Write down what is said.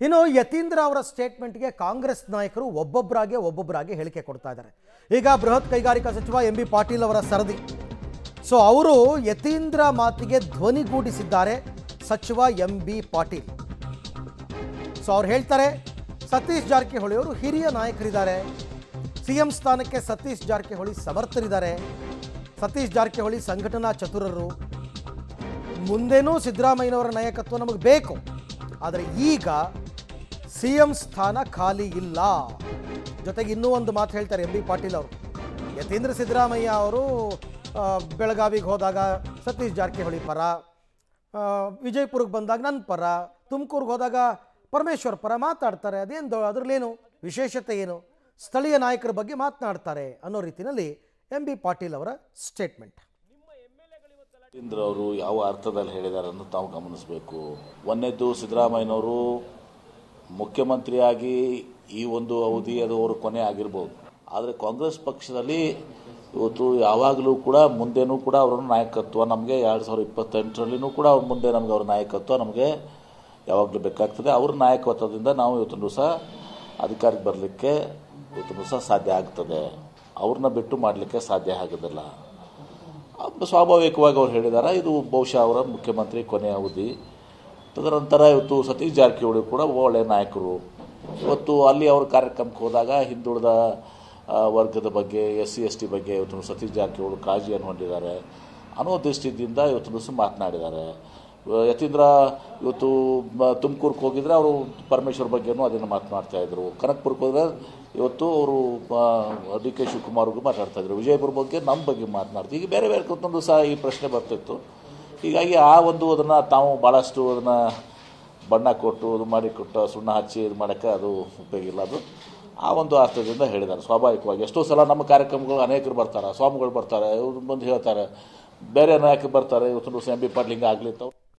ಇನ್ನು ಯತೀಂದ್ರ ಅವರ ಸ್ಟೇಟ್ಮೆಂಟ್ಗೆ ಕಾಂಗ್ರೆಸ್ ನಾಯಕರು ಒಬ್ಬೊಬ್ಬರಾಗಿ ಹೇಳಿಕೆ ಕೊಡ್ತಾ ಇದ್ದಾರೆ. ಈಗ ಬೃಹತ್ ಕೈಗಾರಿಕಾ ಸಚಿವ ಎಂ.ಬಿ. ಪಾಟೀಲ್ ಅವರ ಸರದಿ. ಸೊ ಅವರು ಯತೀಂದ್ರ ಮಾತಿಗೆ ಧ್ವನಿಗೂಡಿಸಿದ್ದಾರೆ ಸಚಿವ ಎಂ.ಬಿ. ಪಾಟೀಲ್. ಸೊ ಅವ್ರು ಹೇಳ್ತಾರೆ, ಸತೀಶ್ ಜಾರಕಿಹೊಳಿ ಅವರು ಹಿರಿಯ ನಾಯಕರಿದ್ದಾರೆ, ಸಿಎಂ ಸ್ಥಾನಕ್ಕೆ ಸತೀಶ್ ಜಾರಕಿಹೊಳಿ ಸಮರ್ಥರಿದ್ದಾರೆ, ಸತೀಶ್ ಜಾರಕಿಹೊಳಿ ಸಂಘಟನಾ ಚತುರರು, ಮುಂದೇನೂ ಸಿದ್ದರಾಮಯ್ಯನವರ ನಾಯಕತ್ವ ನಮಗೆ ಬೇಕು, ಆದರೆ ಈಗ ಸಿಎಂ ಸ್ಥಾನ ಖಾಲಿ ಇಲ್ಲ. ಜೊತೆಗೆ ಇನ್ನೂ ಒಂದು ಮಾತು ಹೇಳ್ತಾರೆ ಎಂ.ಬಿ. ಪಾಟೀಲ್ ಅವರು. ಯತೀಂದ್ರ ಸಿದ್ದರಾಮಯ್ಯ ಅವರು ಬೆಳಗಾವಿಗೆ ಹೋದಾಗ ಸತೀಶ್ ಜಾರಕಿಹೊಳಿ ಪರ, ವಿಜಯಪುರಕ್ಕೆ ಬಂದಾಗ ನನ್ನ ಪರ, ತುಮಕೂರಿಗೆ ಹೋದಾಗ ಪರಮೇಶ್ವರ್ ಪರ ಮಾತಾಡ್ತಾರೆ. ಅದೇನು ಅದರಲ್ಲೇನು ವಿಶೇಷತೆ ಏನು, ಸ್ಥಳೀಯ ನಾಯಕರ ಬಗ್ಗೆ ಮಾತನಾಡ್ತಾರೆ ಅನ್ನೋ ರೀತಿಯಲ್ಲಿ ಎಂ.ಬಿ. ಪಾಟೀಲ್ ಅವರ ಸ್ಟೇಟ್ಮೆಂಟ್. ಯತೀಂದ್ರ ಅವರು ಯಾವ ಅರ್ಥದಲ್ಲಿ ಹೇಳಿದ್ದಾರೆ ಅಂತ ತಾವು ಗಮನಿಸಬೇಕು. ಒಂದನೇದು, ಸಿದ್ದರಾಮಯ್ಯನವರು ಮುಖ್ಯಮಂತ್ರಿಯಾಗಿ ಈ ಒಂದು ಅವಧಿ ಅದು ಅವರು ಕೊನೆ ಆಗಿರ್ಬೋದು, ಆದರೆ ಕಾಂಗ್ರೆಸ್ ಪಕ್ಷದಲ್ಲಿ ಇವತ್ತು ಯಾವಾಗಲೂ ಕೂಡ ಮುಂದೆನೂ ಕೂಡ ಅವರ ನಾಯಕತ್ವ ನಮಗೆ 2028ರಲ್ಲಿನೂ ಕೂಡ ಅವ್ರ ಮುಂದೆ ನಮಗೆ ಅವರ ನಾಯಕತ್ವ ನಮಗೆ ಯಾವಾಗಲೂ ಬೇಕಾಗ್ತದೆ. ಅವ್ರ ನಾಯಕತ್ವದಿಂದ ನಾವು ಇವತ್ತೊಂದು ಸಹ ಅಧಿಕಾರಕ್ಕೆ ಬರಲಿಕ್ಕೆ ಇವತ್ತೊಂದು ಸಹ ಸಾಧ್ಯ ಆಗ್ತದೆ. ಅವ್ರನ್ನ ಬಿಟ್ಟು ಮಾಡಲಿಕ್ಕೆ ಸಾಧ್ಯ ಆಗೋದಿಲ್ಲ. ಸ್ವಾಭಾವಿಕವಾಗಿ ಅವ್ರು ಹೇಳಿದ್ದಾರೆ, ಇದು ಬಹುಶಃ ಅವರ ಮುಖ್ಯಮಂತ್ರಿ ಕೊನೆಯ ಅವಧಿ. ತದನಂತರ ಇವತ್ತು ಸತೀಶ್ ಜಾರಕಿಹೊಳಿ ಕೂಡ ಒಳ್ಳೆಯ ನಾಯಕರು. ಇವತ್ತು ಅಲ್ಲಿ ಅವ್ರ ಕಾರ್ಯಕ್ರಮಕ್ಕೆ ಹೋದಾಗ ಹಿಂದುಳಿದ ವರ್ಗದ ಬಗ್ಗೆ, SC ST ಬಗ್ಗೆ ಇವತ್ತು ಸತೀಶ್ ಜಾರಕಿಹೊಳಿ ಕಾಳಜಿಯನ್ನು ಹೊಂದಿದ್ದಾರೆ ಅನ್ನೋ ದೃಷ್ಟಿಯಿಂದ ಇವತ್ತು ದಿವಸ ಮಾತನಾಡಿದ್ದಾರೆ. ಯತೀಂದ್ರ ಇವತ್ತು ತುಮಕೂರಿಗೆ ಹೋಗಿದ್ರೆ ಅವರು ಪರಮೇಶ್ವರ್ ಬಗ್ಗೆನೂ ಅದನ್ನು ಮಾತನಾಡ್ತಾ ಇದ್ರು. ಕನಕಪುರಕ್ಕೆ ಹೋದರೆ ಇವತ್ತು ಅವರು DK ಶಿವಕುಮಾರ್ಗೂ ಮಾತಾಡ್ತಾ ಇದ್ರು. ವಿಜಯಪುರ ಬಗ್ಗೆ ನಮ್ಮ ಬಗ್ಗೆ ಮಾತನಾಡ್ತೀವಿ. ಈಗ ಬೇರೆ ಬೇರೆ ಕೂತ್ಕೊಂಡು ಸಹ ಈ ಪ್ರಶ್ನೆ ಬರ್ತಿತ್ತು. ಹೀಗಾಗಿ ಆ ಒಂದು ಅದನ್ನು ತಾವು ಭಾಳಷ್ಟು ಅದನ್ನು ಬಣ್ಣ ಕೊಟ್ಟು ಅದು ಮಾಡಿಕೊಟ್ಟು ಸುಣ್ಣ ಹಚ್ಚಿ ಇದು ಮಾಡೋಕ್ಕೆ ಅದು ಉಪಯೋಗ ಇಲ್ಲ. ಅದು ಆ ಒಂದು ಅರ್ಥದಿಂದ ಹೇಳಿದ್ದಾರೆ. ಸ್ವಾಭಾವಿಕವಾಗಿ ಎಷ್ಟೋ ಸಲ ನಮ್ಮ ಕಾರ್ಯಕ್ರಮಗಳು ಅನೇಕರು ಬರ್ತಾರೆ, ಸ್ವಾಮಿಗಳು ಬರ್ತಾರೆ, ಇವ್ರು ಬಂದು ಹೇಳ್ತಾರೆ, ಬೇರೆ ನಾಯಕರು ಬರ್ತಾರೆ. ಇವತ್ತು ಎಂ.ಬಿ. ಪಾಟೀಲ್ ಹಿಂಗೆ ಆಗಲಿ